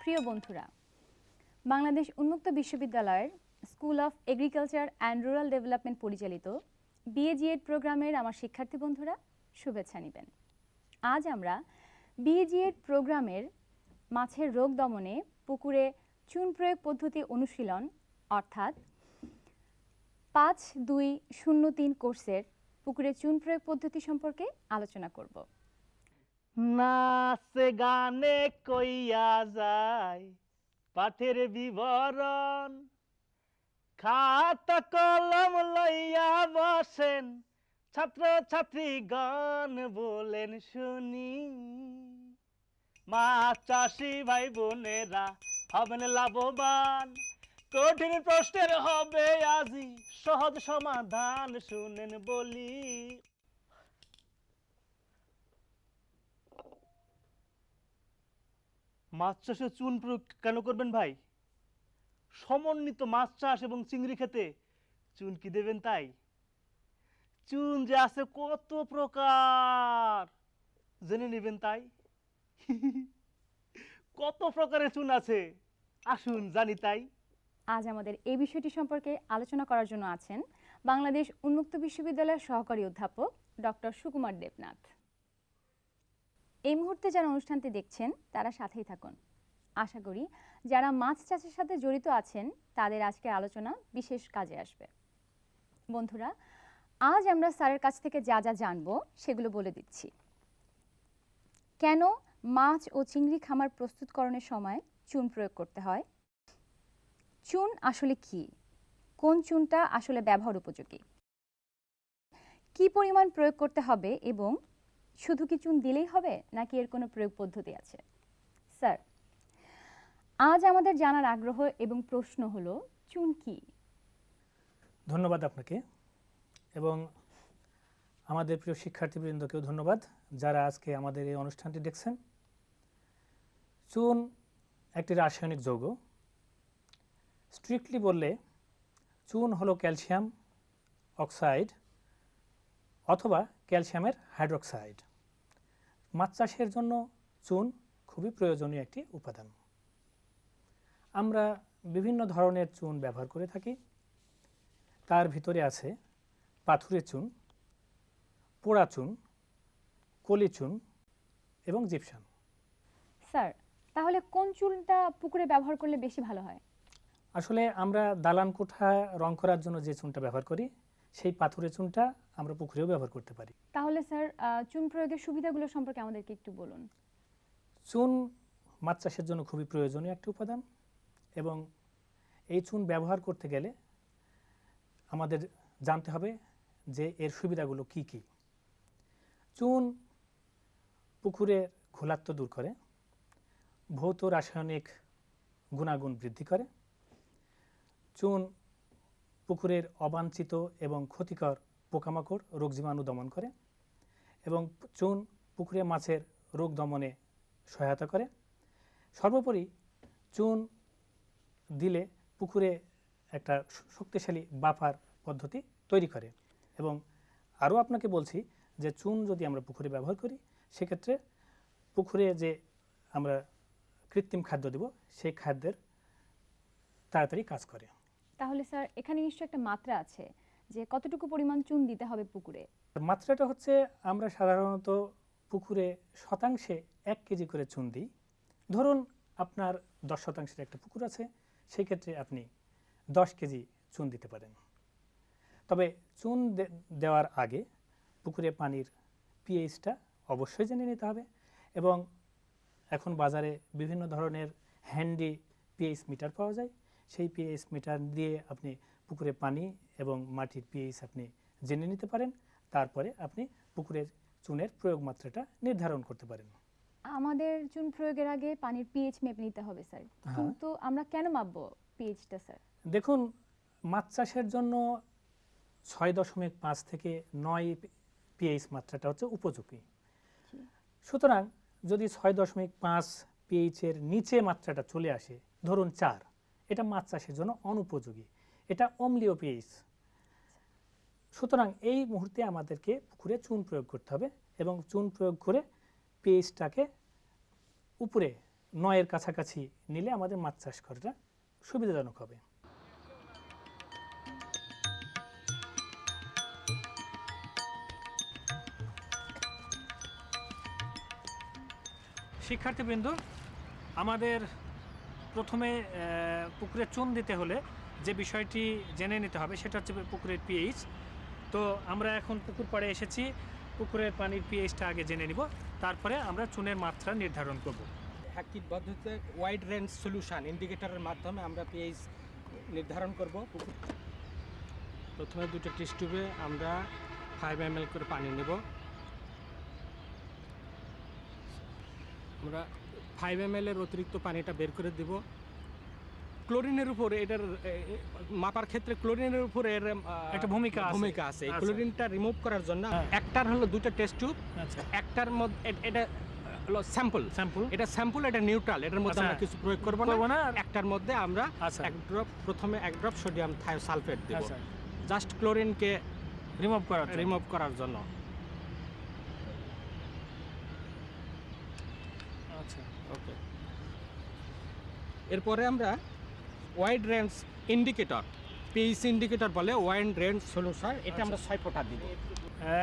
প্রিয় বন্ধুরা, বাংলাদেশ উন্মুক্ত বিশ্ববিদ্যালয়ের school of agriculture and rural development পরিচালিত বিএজিএড প্রোগ্রামের আমার শিক্ষার্থী বন্ধুরা শুভেচ্ছা নেবেন। আজ আমরা বিএজিএড প্রোগ্রামের মাছের রোগ দমনে পুকুরে চুন প্রয়োগ পদ্ধতি অনুশীলন অর্থাৎ ৫-২-০-৩ কোর্সের পুকুরে চুন প্রয়োগ পদ্ধতি সম্পর্কে আলোচনা করব। নাচে গানে কইয়া যায় পাঠের বিবরণ, খাতা কলম লইয়া বসেন ছাত্র ছাত্রীগণ, বলেন শুনি মাছ চাষি ভাই বোনেরা হবেন লাভবান, কঠিন প্রশ্নের হবে আজি সহজ সমাধান, শুনেন বলি। মাছ চাষে চুন প্রয়োগ কেন করবেন ভাই? সমন্বিত মাছ চাষ এবং চিংড়ি খেতে চুন কি দেবেন তাই? চুন যে আছে কত প্রকার জেনে নেবেন তাই। কত প্রকারের চুন আছে আসুন জানি তাই। আজ আমাদের এই বিষয়টি সম্পর্কে আলোচনা করার জন্য আছেন বাংলাদেশ উন্মুক্ত বিশ্ববিদ্যালয়ের সহকারী অধ্যাপক ডক্টর সুকুমার দেবনাথ। এই মুহূর্তে যারা অনুষ্ঠানটি দেখছেন তারা সাথেই থাকুন। আশা করি যারা মাছ চাষের সাথে জড়িত আছেন তাদের আজকের আলোচনা বিশেষ কাজে আসবে। বন্ধুরা, আজ আমরা স্যারের কাছ থেকে যা যা জানবো সেগুলো বলে দিচ্ছি। কেন মাছ ও চিংড়ি খামার প্রস্তুতকরণের সময় চুন প্রয়োগ করতে হয়? চুন আসলে কি? কোন চুনটা আসলে ব্যবহার উপযোগী? কি পরিমাণ প্রয়োগ করতে হবে এবং শুধু কি চুন দিলেই হবে নাকি এর কোনো প্রয়োগ পদ্ধতি আছে? স্যার, আজ আমাদের জানার আগ্রহ এবং প্রশ্ন হলো চুন কি? ধন্যবাদ আপনাকে এবং আমাদের প্রিয় শিক্ষার্থীবৃন্দকেও ধন্যবাদ যারা আজকে আমাদের এই অনুষ্ঠানটি দেখছেন। চুন একটি রাসায়নিক যৌগ। স্ট্রিক্টলি বললে চুন হলো ক্যালসিয়াম অক্সাইড অথবা ক্যালসিয়ামের হাইড্রোক্সাইড। মাছ চাষের জন্য চুন খুবই প্রয়োজনীয় একটি উপাদান। আমরা বিভিন্ন ধরনের চুন ব্যবহার করে থাকি। তার ভিতরে আছে পাথুরে চুন, পোড়া চুন, কলি চুন এবং জিপসাম। স্যার, তাহলে কোন চুনটা পুকুরে ব্যবহার করলে বেশি ভালো হয়? আসলে আমরা দালান কোঠা রং করার জন্য যে চুনটা ব্যবহার করি সেই পাথুরে চুনটা আমরা পুকুরেও ব্যবহার করতে পারি। তাহলে স্যার, চুন প্রয়োগের সুবিধাগুলো সম্পর্কে আমাদেরকে একটু বলুন। চুন মাছ চাষের জন্য খুবই প্রয়োজনীয় একটি উপাদান এবং এই চুন ব্যবহার করতে গেলে আমাদের জানতে হবে যে এর সুবিধাগুলো কি কি। চুন পুকুরের ঘোলাত্ব দূর করে, ভৌত রাসায়নিক গুণাগুণ বৃদ্ধি করে। চুন পুকুরের অবাঞ্ছিত এবং ক্ষতিকর পোকামাকড় রোগ জীবাণু দমন করে এবং চুন পুকুরে মাছের রোগ দমনে সহায়তা করে। সর্বোপরি চুন দিলে পুকুরে একটা শক্তিশালী বাফার পদ্ধতি তৈরি করে। এবং আরও আপনাকে বলছি যে চুন যদি আমরা পুকুরে ব্যবহার করি সেক্ষেত্রে পুকুরে যে আমরা কৃত্রিম খাদ্য দেব সেই খাদ্যের তাড়াতাড়ি কাজ করে। তাহলে স্যার, এখানে নিশ্চয়ই একটা মাত্রা আছে যে কতটুকু পরিমাণ চুন দিতে হবে পুকুরে? মাত্রাটা হচ্ছে আমরা সাধারণত পুকুরে শতাংশে 1 কেজি করে চুন দিই। ধরুন আপনার 10 শতাংশের একটা পুকুর আছে, সেই ক্ষেত্রে আপনি 10 কেজি চুন দিতে পারেন। তবে চুন দেওয়ার আগে পুকুরে পানির পিএইচটা অবশ্যই জেনে নিতে হবে এবং এখন বাজারে বিভিন্ন ধরনের হ্যান্ডি পিএইচ মিটার পাওয়া যায়। সেই পিএইচ মিটার দিয়ে আপনি পুকুরে পানি এবং মাটির পিএইচ আপনি জেনে নিতে পারেন। তারপরে আপনি পুকুরের চুনের প্রয়োগ মাত্রাটা নির্ধারণ করতে পারেন। আমাদের চুন প্রয়োগের আগে পানির পিএইচ মেপে নিতে হবে স্যার, কিন্তু আমরা কেন মাপবো পিএইচটা স্যার? দেখুন, মাছ চাষের জন্য 6.5 থেকে 9 পিএইচ মাত্রাটা হচ্ছে উপযোগী। সুতরাং যদি 6.5 পিএইচের নিচে মাত্রাটা চলে আসে, ধরুন 4, এটা মাছ চাষের জন্য অনুপযোগী, এটা অম্লীয় পিএইচ। সুতরাং এই মুহূর্তে আমাদেরকে পুকুরে চুন প্রয়োগ করতে হবে এবং চুন প্রয়োগ করে পিএইচটাকে উপরে 9-এর কাছাকাছি নিলে আমাদের মাছ চাষ করাটা সুবিধাজনক হবে। শিক্ষার্থীবৃন্দ, আমাদের প্রথমে পুকুরে চুন দিতে হলে যে বিষয়টি জেনে নিতে হবে সেটা হচ্ছে পুকুরের পিএইচ। তো আমরা এখন পুকুর পাড়ে এসেছি, পুকুরের পানির পিএইচটা আগে জেনে নিব, তারপরে আমরা চুনের মাত্রা নির্ধারণ করব। একই পদ্ধতিতে ওয়াইড রেঞ্জ সলিউশন ইন্ডিকেটরের মাধ্যমে আমরা পিএইচ নির্ধারণ করব। প্রথমে দুটো টেস্ট টিউবে আমরা 5 ml করে পানি নেব। আমরা 5 ml এর অতিরিক্ত পানিটা বের করে দেব। ক্লোরিনের উপর এটার মাপার ক্ষেত্রে ক্লোরিনের উপর এর একটা ভূমিকা আছে। আচ্ছা। ক্লোরিনটা রিমুভ করার জন্য হ্যাঁ। একটার হলো দুটো টেস্ট টিউব, আচ্ছা, একটার মধ্যে এটা হলো স্যাম্পল, এটা স্যাম্পল, এটা নিউট্রাল, এটার মধ্যে আমরা আচ্ছা। কিছু প্রয়োগ করব না। একটার মধ্যে আমরা আচ্ছা, প্রথমে এক ড্রপ সোডিয়াম থায়োসালফেট দেব, আচ্ছা, জাস্ট ক্লোরিনকে রিমুভ করার জন্য। আচ্ছা, ওকে, এরপরে আমরা wide range indicator, pH indicator বলে, ওয়াইড রেঞ্জ সলিউশন, এটা আমরা 6 ফোঁটা দিব।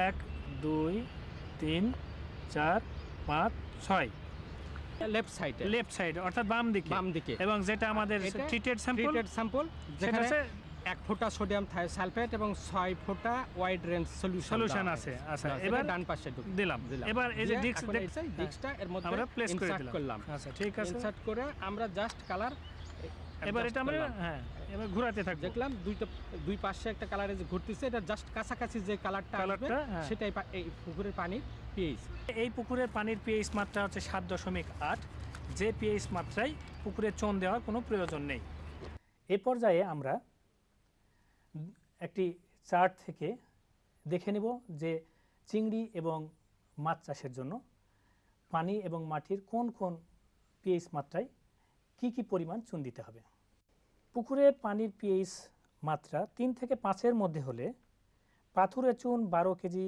1 2 3 4 5 6 লেফট সাইডে অর্থাৎ বাম দিকে, এবং যেটা আমাদের এটা ট্রিটেড স্যাম্পল, সেটা যেখানে হচ্ছে 1 ফোঁটা সোডিয়াম থায়োসালফেট এবং 6 ফোঁটা ওয়াইড রেঞ্জ সলিউশন আছে। আচ্ছা, এবার ডান পাশে দিলাম। এবার এই যে ডিস্কটা এর মধ্যে আমরা প্লেস করে ইনসার্ট দিলাম। করলাম। আচ্ছা, ঠিক আছে। ইনসার্ট করে আমরা জাস্ট কালার এবার এটা আমরা এবার ঘোরাতে থাকবো। দেখলাম দুই পাশে একটা কালারে যে ঘুরতেছে, এটা জাস্ট কাছাকাছি যে কালারটা আসবে সেটাই এই পুকুরের পানির পিএইচ। এই পুকুরের পানির পিএইচ মাত্রা হচ্ছে 7.8, যে পিএইচ মাত্রায় পুকুরে চুন দেওয়ার কোনো প্রয়োজন নেই। এই পর্যায়ে আমরা একটি চার্ট থেকে দেখে নেব যে চিংড়ি এবং মাছ চাষের জন্য পানি এবং মাটির কোন কোন পিএইচ মাত্রায় কি কি পরিমাণ চুন দিতে হবে। পুকুরের পানির পিএইচ মাত্রা 3 থেকে 5-এর মধ্যে হলে পাথুরে চুন 12 কেজি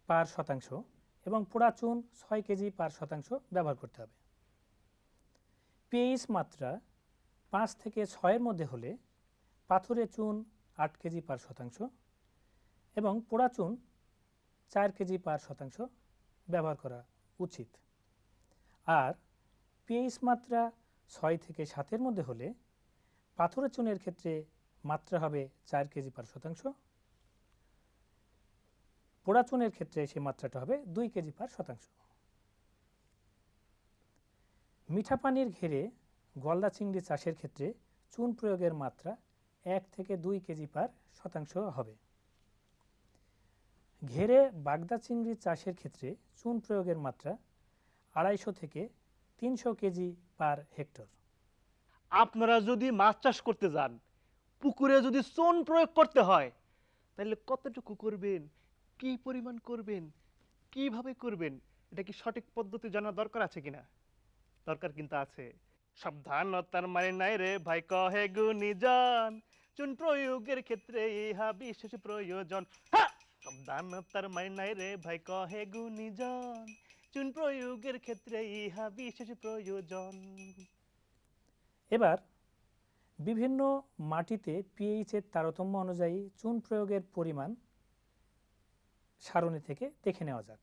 পার শতাংশ এবং পোড়া চুন 6 কেজি পার শতাংশ ব্যবহার করতে হবে। পিএইচ মাত্রা 5 থেকে 6-এর মধ্যে হলে পাথুরে চুন 8 কেজি পার শতাংশ এবং পোড়া চুন 4 কেজি পার শতাংশ ব্যবহার করা উচিত। আর পিএইচ মাত্রা 6 থেকে 7-এর মধ্যে হলে পাথুরে চুনের ক্ষেত্রে মাত্রা হবে 4 কেজি পার শতাংশ, পোড়া চুনের ক্ষেত্রে সেই মাত্রাটা হবে 2 কেজি পার শতাংশ। মিঠা পানির ঘেরে গলদা চিংড়ি চাষের ক্ষেত্রে চুন প্রয়োগের মাত্রা 1 থেকে 2 কেজি পার শতাংশ হবে। ঘেরে বাগদা চিংড়ি চাষের ক্ষেত্রে চুন প্রয়োগের মাত্রা 250 থেকে 300 কেজি পার হেক্টর। আপনারা যদি মাছ চাষ করতে যান, পুকুরে যদি চুন প্রয়োগ করতে হয়, তাহলে কতটুকু করবেন, কি পরিমাণ করবেন, কিভাবে করবেন, এটা কি সঠিক পদ্ধতি জানা দরকার আছে কিনা? দরকার কিন্তু আছে। সাবধানতার মানে নাই রে ভাই কহে গুণীজন, চুন প্রয়োগের ক্ষেত্রে ইহা বিশেষ প্রয়োজন। সাবধানতার মানে নাই রে ভাই কহে গুণীজন, চুন প্রয়োগের ক্ষেত্রে ইহা বিশেষ প্রয়োজন। এবার বিভিন্ন মাটিতে পিএইচের তারতম্য অনুযায়ী চুন প্রয়োগের পরিমাণ সারণী থেকে দেখে নেওয়া যাক।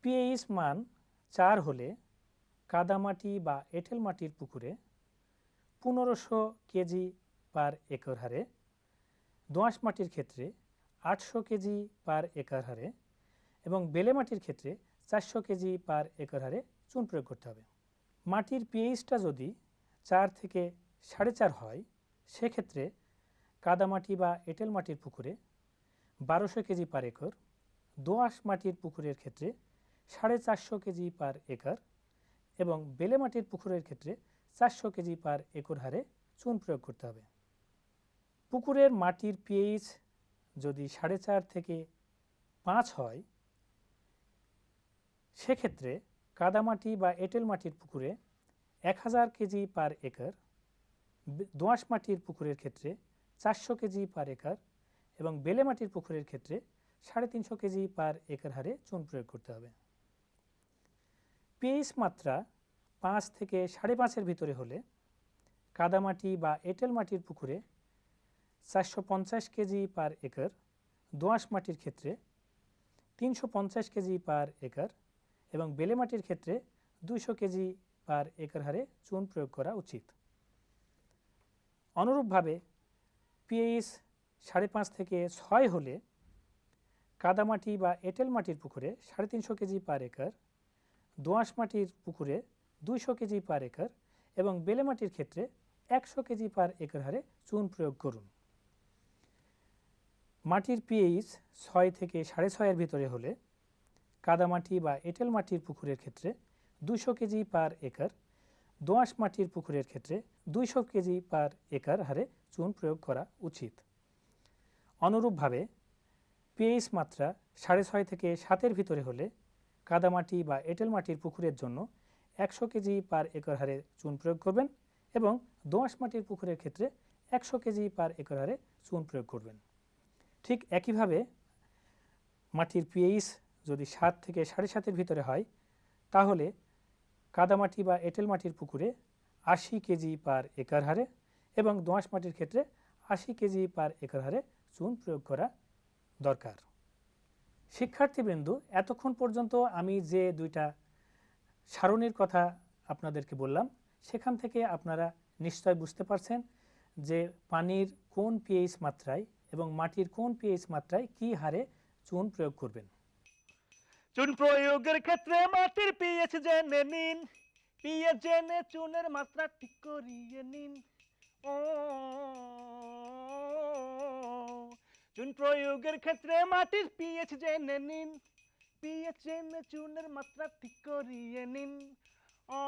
পিএইচ মান 4 হলে কাদামাটি বা এঁটেল মাটির পুকুরে 1500 কেজি পার একর হারে, দোআঁশ মাটির ক্ষেত্রে 800 কেজি পার একর হারে এবং বেলে মাটির ক্ষেত্রে 400 কেজি পার একর হারে চুন প্রয়োগ করতে হবে। মাটির পিএইচটা যদি 4 থেকে 4.5 হয়, সেক্ষেত্রে কাদামাটি বা এঁটেল মাটির পুকুরে 1200 কেজি পার একর, দোআঁশ মাটির পুকুরের ক্ষেত্রে 450 কেজি পার একর এবং বেলে মাটির পুকুরের ক্ষেত্রে 400 কেজি পার একর হারে চুন প্রয়োগ করতে হবে। পুকুরের মাটির পিএইচ যদি 4.5 থেকে 5 হয়, সেক্ষেত্রে কাদামাটি বা এঁটেল মাটির পুকুরে 1000 কেজি পার একর, দোআঁশ মাটির পুকুরের ক্ষেত্রে 400 কেজি পার একর এবং বেলে মাটির পুকুরের ক্ষেত্রে 350 কেজি পার একর হারে চুন প্রয়োগ করতে হবে। পিএইচ মাত্রা 5 থেকে 5.5-এর ভিতরে হলে কাদামাটি বা এঁটেল মাটির পুকুরে 450 কেজি পার একর, দোআঁশ মাটির ক্ষেত্রে 350 কেজি পার একর এবং বেলে মাটির ক্ষেত্রে 200 কেজি পার একর হারে চুন প্রয়োগ করা উচিত। অনুরূপভাবে পিএইচ 5.5 থেকে 6 হলে কাদামাটি বা এঁটেল মাটির পুকুরে 350 কেজি পার একর, দোআঁশ মাটির পুকুরে 200 কেজি পার একর এবং বেলে মাটির ক্ষেত্রে 100 কেজি পার একর হারে চুন প্রয়োগ করুন। মাটির পিএইচ 6 থেকে 6.5-এর ভিতরে হলে কাদামাটি বা এঁটেল মাটির পুকুরের ক্ষেত্রে 200 কেজি পার একর, দোআঁশ মাটির পুকুরের ক্ষেত্রে 200 কেজি পার একর হারে চুন প্রয়োগ করা উচিত। অনুরূপভাবে পিএইচ মাত্রা 6.5 থেকে 7-এর ভিতরে হলে কাদামাটি বা এঁটেল মাটির পুকুরের জন্য 100 কেজি পার একর হারে চুন প্রয়োগ করবেন এবং দোআঁশ মাটির পুকুরের ক্ষেত্রে 100 কেজি পার একর হারে চুন প্রয়োগ করবেন। ঠিক একইভাবে মাটির পিএইচ যদি 7 থেকে 7.5-এর ভিতরে হয় তাহলে কাদামাটি বা এঁটেল মাটির পুকুরে 80 কেজি পার একর হারে এবং দোআঁশ মাটির ক্ষেত্রে 80 কেজি পার একর হারে চুন প্রয়োগ করা দরকার। শিক্ষার্থীবৃন্দ, এতক্ষণ পর্যন্ত আমি যে দুইটা সারণীর কথা আপনাদেরকে বললাম সেখান থেকে আপনারা নিশ্চয় বুঝতে পারছেন যে পানির কোন পিএইচ মাত্রায় এবং মাটির কোন পিএইচ মাত্রায় কী হারে চুন প্রয়োগ করবেন। চুন প্রয়োগের ক্ষেত্রে মাটির পিএইচ জেনে নিন, পিএইচ জেনে চুনের মাত্রা ঠিক করিয়ে নিন। ও চুন প্রয়োগের ক্ষেত্রে মাটির পিএইচ জেনে নিন, পিএইচ জেনে চুনের মাত্রা ঠিক করিয়ে নিন। ও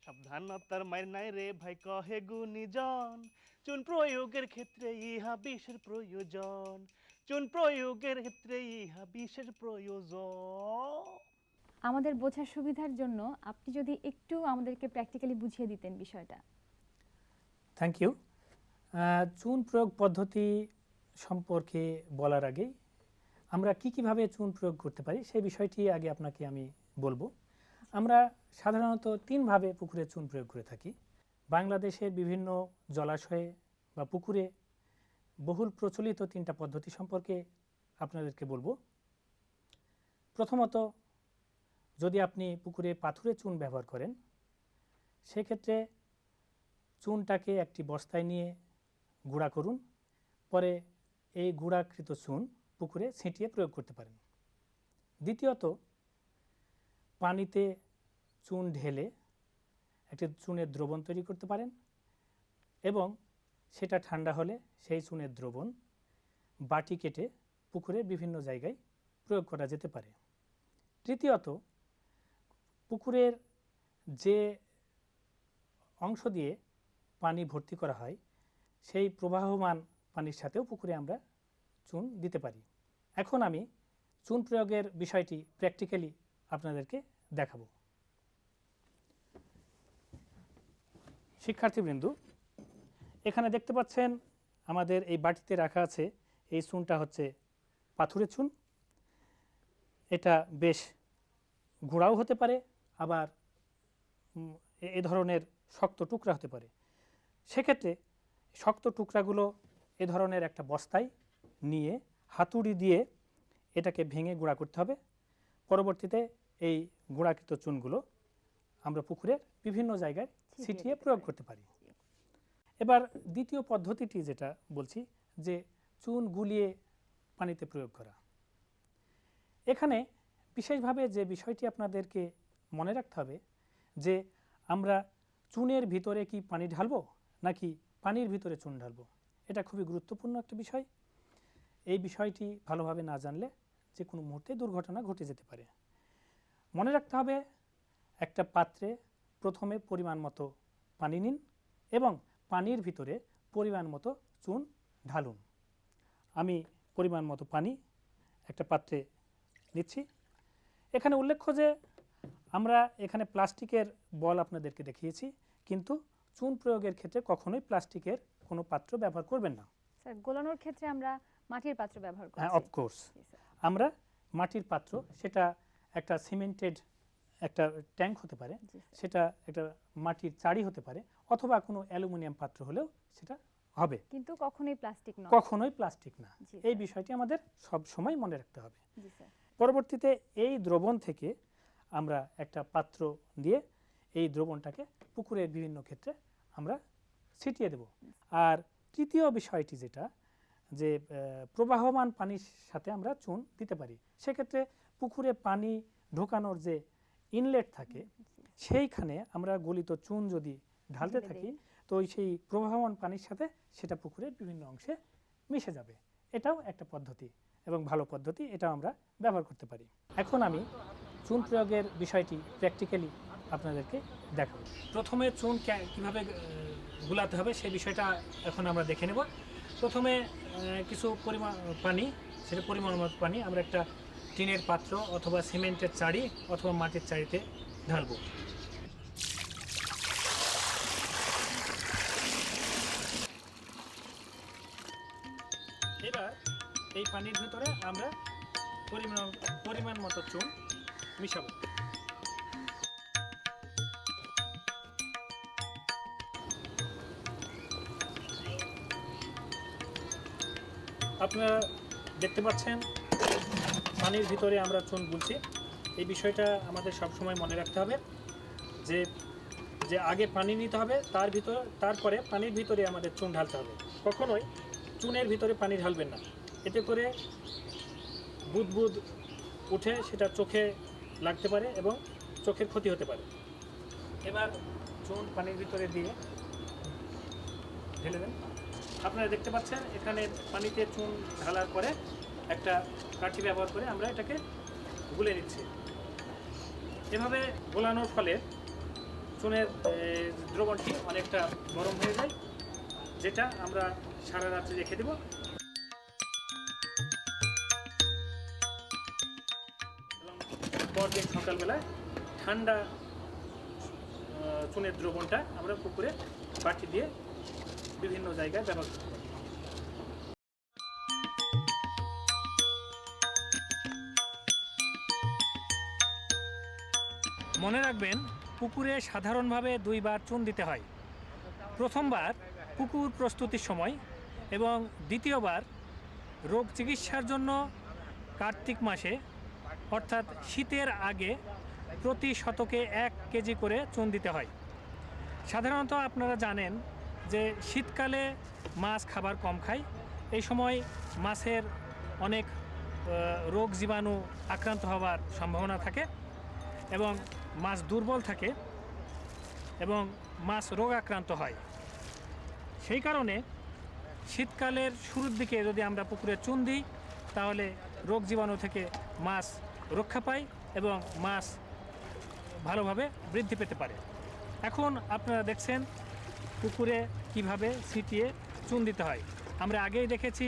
সাবধানতার মায়ের নাই রে ভাই কহে গুণীজন, চুন প্রয়োগের ক্ষেত্রে ইহা বিশেষ প্রয়োজন, চুন প্রয়োগের ক্ষেত্রে ইহা বিশেষ প্রয়োজন। আমাদের বোঝার সুবিধার জন্য আপনি যদি একটু আমাদেরকে প্র্যাকটিক্যালি বুঝিয়ে দিতেন বিষয়টা। Thank you. চুন প্রয়োগ পদ্ধতি সম্পর্কে বলার আগেই আমরা কীভাবে চুন প্রয়োগ করতে পারি সেই বিষয়টি আগে আপনাকে আমি বলবো। আমরা সাধারণত 3 ভাবে পুকুরে চুন প্রয়োগ করে থাকি। বাংলাদেশের বিভিন্ন জলাশয়ে বা পুকুরে বহুল প্রচলিত 3টা পদ্ধতি সম্পর্কে আপনাদেরকে বলবো। প্রথমত, যদি আপনি পুকুরে পাথুরে চুন ব্যবহার করেন সেক্ষেত্রে চুনটাকে একটি বস্তায় নিয়ে গুঁড়া করুন, পরে এই গুঁড়াকৃত চুন পুকুরে ছিটিয়ে প্রয়োগ করতে পারেন। দ্বিতীয়ত, পানিতে চুন ঢেলে একটি চুনের দ্রবণ তৈরি করতে পারেন এবং সেটা ঠান্ডা হলে সেই চুনের দ্রবণ বাটি কেটে পুকুরে বিভিন্ন জায়গায় প্রয়োগ করা যেতে পারে। তৃতীয়ত, পুকুরের যে অংশ দিয়ে পানি ভর্তি করা হয় সেই প্রবাহমান পানির সাথেও পুকুরে আমরা চুন দিতে পারি। এখন আমি চুন প্রয়োগের বিষয়টি প্র্যাকটিক্যালি আপনাদেরকে দেখাবো। শিক্ষার্থীবৃন্দ, এখানে দেখতে পাচ্ছেন আমাদের এই বাটিতে রাখা আছে এই চুনটা হচ্ছে পাথুরে চুন। এটা বেশ গুঁড়াও হতে পারে, আবার এ ধরনের শক্ত টুকরা হতে পারে। সেক্ষেত্রে শক্ত টুকরাগুলো এ ধরনের একটা বস্তায় নিয়ে হাতুড়ি দিয়ে এটাকে ভেঙে গুঁড়া করতে হবে। পরবর্তীতে এই গুঁড়াকৃত চুনগুলো আমরা পুকুরের বিভিন্ন জায়গায় ছিটিয়ে প্রয়োগ করতে পারি। এবার দ্বিতীয় পদ্ধতিটি যেটা বলছি যে চুন গুলিয়ে পানিতে প্রয়োগ করা। এখানে বিশেষভাবে যে বিষয়টি আপনাদেরকে মনে রাখতে হবে যে আমরা চুনের ভিতরে কি পানি ঢালবো নাকি পানির ভিতরে চুন ঢালবো, এটা খুবই গুরুত্বপূর্ণ একটা বিষয়। এই বিষয়টি ভালোভাবে না জানলে যে কোনো মুহূর্তে দুর্ঘটনা ঘটে যেতে পারে। মনে রাখতে হবে একটা পাত্রে প্রথমে পরিমাণ মতো পানি নিন এবং পানির ভিতরে পরিমাণ মতো চুন ঢালুন। আমি পরিমাণ মতো পানি একটা পাত্রে নিচ্ছি। এখানে উল্লেখ্য যে আমরা এখানে প্লাস্টিকের বল আপনাদেরকে দেখিয়েছি, কিন্তু চুন প্রয়োগের ক্ষেত্রে কখনোই প্লাস্টিকের কোনো পাত্র ব্যবহার করবেন না। স্যার, গোলানোর ক্ষেত্রে আমরা মাটির পাত্র ব্যবহার করি। হ্যাঁ, অফকোর্স আমরা মাটির পাত্র, সেটা একটা সিমেন্টেড একটা ট্যাঙ্ক হতে পারে, জি স্যার। সেটা একটা মাটির চাড়ি হতে পারে, অথবা কোনো অ্যালুমিনিয়াম পাত্র হলেও সেটা হবে, কিন্তু কখনোই প্লাস্টিক নয়। কখনোই প্লাস্টিক না। জি এই স্যার। বিষয়টি আমাদের সব সময় মনে রাখতে হবে। জি স্যার। পরবর্তীতে এই দ্রবণ থেকে আমরা একটা পাত্র দিয়ে এই দ্রবণটাকে পুকুরের বিভিন্ন ক্ষেত্রে আমরা ছিটিয়ে দেব। আর তৃতীয় বিষয়টি যেটা, যে প্রবাহমান পানির সাথে আমরা চুন দিতে পারি। সেক্ষেত্রে পুকুরে পানি ঢোকানোর যে ইনলেট থাকে, সেইখানে আমরা গলিত চুন যদি ঢালতে ঢেলে থাকি, দেই। তো সেই প্রবাহমান পানির সাথে সেটা পুকুরের বিভিন্ন অংশে মিশে যাবে। এটাও একটা পদ্ধতি এবং ভালো পদ্ধতি, এটাও আমরা ব্যবহার করতে পারি। এখন আমি চুন প্রয়োগের বিষয়টি প্র্যাকটিক্যালি আপনাদেরকে দেখাবো। প্রথমে চুন কীভাবে গুলাতে হবে সেই বিষয়টা এখন আমরা দেখে নেব। প্রথমে কিছু পরিমাণ পানি, সেটা পরিমাণ মতো পানি আমরা একটা টিনের পাত্র অথবা সিমেন্টের চাড়ি অথবা মাটির চাড়িতে ঢালবো। এবার এই পানির ভিতরে আমরা পরিমাণ মতো চুন মিশাবো। আপনারা দেখতে পাচ্ছেন পানির ভিতরে আমরা চুন গুলছি। এই বিষয়টা আমাদের সবসময় মনে রাখতে হবে যে যে আগে পানি নিতে হবে, তারপরে পানির ভিতরে আমাদের চুন ঢালতে হবে। কখনোই চুনের ভিতরে পানি ঢালবেন না, এতে করে বুদবুদ উঠে সেটা চোখে লাগতে পারে এবং চোখের ক্ষতি হতে পারে। এবার চুন পানির ভিতরে দিয়ে ঢেলে দেন। আপনারা দেখতে পাচ্ছেন এখানে পানিতে চুন ঢালার পরে একটা কাঠি ব্যবহার করে আমরা এটাকে গুলে নিচ্ছি। এভাবে গোলানোর ফলে চুনের দ্রবণটি অনেকটা গরম হয়ে যায়, যেটা আমরা সারা রাত্রে রেখে দেব। এবং পরদিন সকালবেলায় ঠান্ডা চুনের দ্রবণটা আমরা পুকুরে বাটি দিয়ে বিভিন্ন জায়গায় ব্যবহার করতে পারি। মনে রাখবেন, পুকুরে সাধারণভাবে 2 বার চুন দিতে হয়। প্রথমবার পুকুর প্রস্তুতির সময় এবং দ্বিতীয়বার রোগ চিকিৎসার জন্য কার্তিক মাসে, অর্থাৎ শীতের আগে প্রতি শতকে 1 কেজি করে চুন দিতে হয়। সাধারণত আপনারা জানেন যে শীতকালে মাছ খাবার কম খায়, এই সময় মাছের অনেক রোগ জীবাণু আক্রান্ত হওয়ার সম্ভাবনা থাকে এবং মাছ দুর্বল থাকে এবং মাছ রোগ আক্রান্ত হয়। সেই কারণে শীতকালের শুরুর দিকে যদি আমরা পুকুরে চুন দিই, তাহলে রোগ জীবাণু থেকে মাছ রক্ষা পায় এবং মাছ ভালোভাবে বৃদ্ধি পেতে পারে। এখন আপনারা দেখছেন পুকুরে কিভাবে ছিটিয়ে চুন দিতে হয়। আমরা আগেই দেখেছি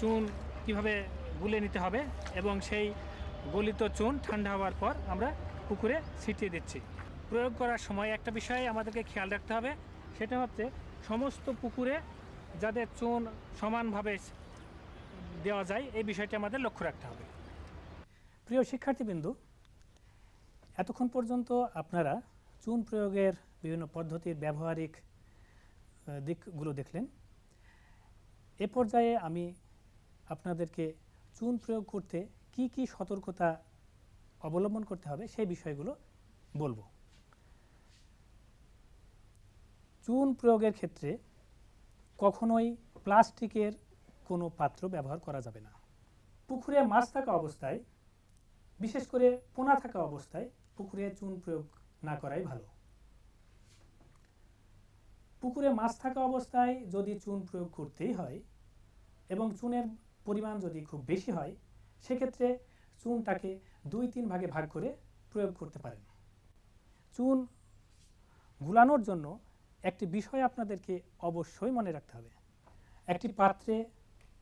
চুন কিভাবে গুলে নিতে হবে এবং সেই গলিত চুন ঠান্ডা হওয়ার পর আমরা পুকুরে ছিটিয়ে দিচ্ছি। প্রয়োগ করার সময় একটা বিষয় আমাদেরকে খেয়াল রাখতে হবে, সেটা হচ্ছে সমস্ত পুকুরে যাদের চুন সমানভাবে দেওয়া যায়, এই বিষয়টি আমাদের লক্ষ্য রাখতে হবে। প্রিয় শিক্ষার্থীবৃন্দ, এতক্ষণ পর্যন্ত আপনারা চুন প্রয়োগের বিভিন্ন পদ্ধতির ব্যবহারিক দিকগুলো দেখলেন। এ পর্যায়ে আমি আপনাদেরকে চুন প্রয়োগ করতে কি কি সতর্কতা অবলম্বন করতে হবে সেই বিষয়গুলো বলবো। চুন প্রয়োগের ক্ষেত্রে কখনোই প্লাস্টিকের কোনো পাত্র ব্যবহার করা যাবে না। পুকুরে মাছ থাকা অবস্থায়, বিশেষ করে পোনা থাকা অবস্থায় পুকুরে চুন প্রয়োগ না করাই ভালো। পুকুরে মাছ থাকা অবস্থায় যদি চুন প্রয়োগ করতেই হয় এবং চুনের পরিমাণ যদি খুব বেশি হয়, সেক্ষেত্রে চুনটাকে 2-3 ভাগে ভাগ করে প্রয়োগ করতে পারেন। চুন গুলানোর জন্য একটি বিষয় আপনাদেরকে অবশ্যই মনে রাখতে হবে। একটি পাত্রে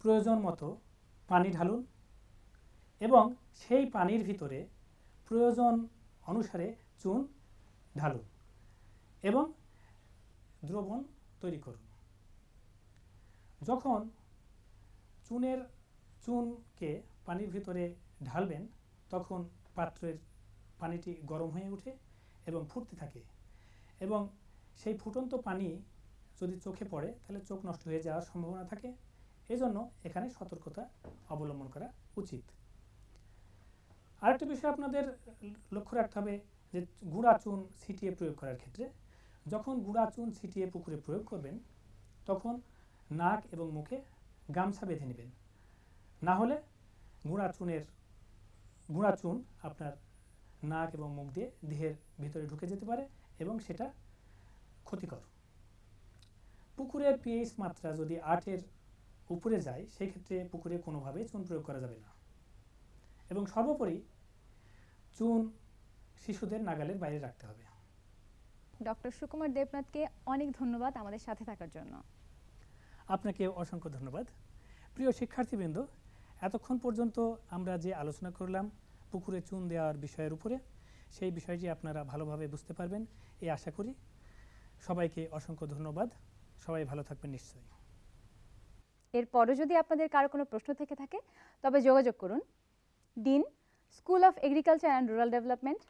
প্রয়োজন মতো পানি ঢালুন এবং সেই পানির ভিতরে প্রয়োজন অনুসারে চুন ঢালুন এবং দ্রবণ তৈরি করুন। যখন চুনকে পানির ভিতরে ঢালবেন তখন পাত্রের পানিটি গরম হয়ে ওঠে এবং ফুটতে থাকে, এবং সেই ফুটন্ত পানি যদি চোখে পড়ে তাহলে চোখ নষ্ট হয়ে যাওয়ার সম্ভাবনা থাকে। এজন্য এখানে সতর্কতা অবলম্বন করা উচিত। আরেকটা বিষয় আপনাদের লক্ষ্য রাখতে হবে যে গুঁড়া চুন ছিটিয়ে প্রয়োগ করার ক্ষেত্রে, যখন গুঁড়া চুন ছিটিয়ে পুকুরে প্রয়োগ করবেন তখন নাক এবং মুখে গামছা বেঁধে নেবেন, না হলে গুঁড়া চুন আপনার নাক এবং মুখ দিয়ে দেহের ভিতরে ঢুকে যেতে পারে এবং সেটা ক্ষতিকর। পুকুরের পিএইচ মাত্রা যদি 8-এর উপরে যায় সেক্ষেত্রে পুকুরে কোনোভাবেই চুন প্রয়োগ করা যাবে না, এবং সর্বোপরি চুন শিশুদের নাগালের বাইরে রাখতে হবে। ডক্টর সুকুমার দেবনাথকে অনেক ধন্যবাদ আমাদের সাথে থাকার জন্য। আপনাকে অসংখ্য ধন্যবাদ। প্রিয় শিক্ষার্থীবৃন্দ, এতক্ষণ পর্যন্ত আমরা যে আলোচনা করলাম পুকুরে চুন দেওয়ার বিষয়ের উপরে, সেই বিষয়টি আপনারা ভালোভাবে বুঝতে পারবেন এই আশা করি। সবাইকে অসংখ্য ধন্যবাদ। সবাই ভালো থাকবেন নিশ্চয়ই। এরপরও যদি আপনাদের কারো কোনো প্রশ্ন থেকে থাকে তবে যোগাযোগ করুন। Dean, school of agriculture and rural development,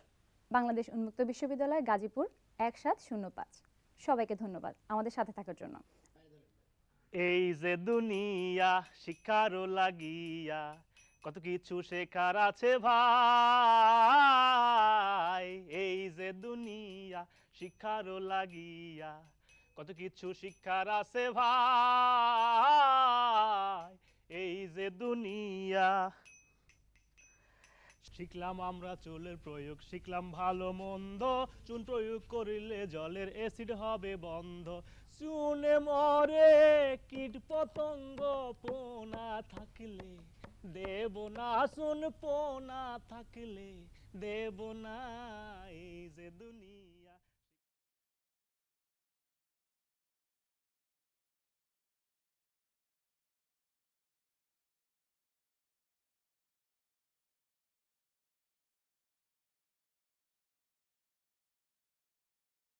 Bangladesh উন্মুক্ত বিশ্ববিদ্যালয়, গাজীপুর 1705। সবাইকে ধন্যবাদ আমাদের সাথে থাকার জন্য। এই যে দুনিয়া শিক্ষারও লাগিয়া, কত কিছু শেখার আছে ভাই। এই যে দুনিয়া শিক্ষারও লাগিয়া, কত কিছু শিক্ষার আছে ভাই। এই যে দুনিয়া শিখলাম আমরা চুলের প্রয়োগ, শিখলাম ভালো মন্দ। চুন প্রয়োগ করিলে জলের অ্যাসিড হবে বন্ধ। চুনে মরে কীট পতঙ্গ, পোনা থাকলে দেব না। চুন পোনা থাকলে দেব না। এই যে দুনিয়া।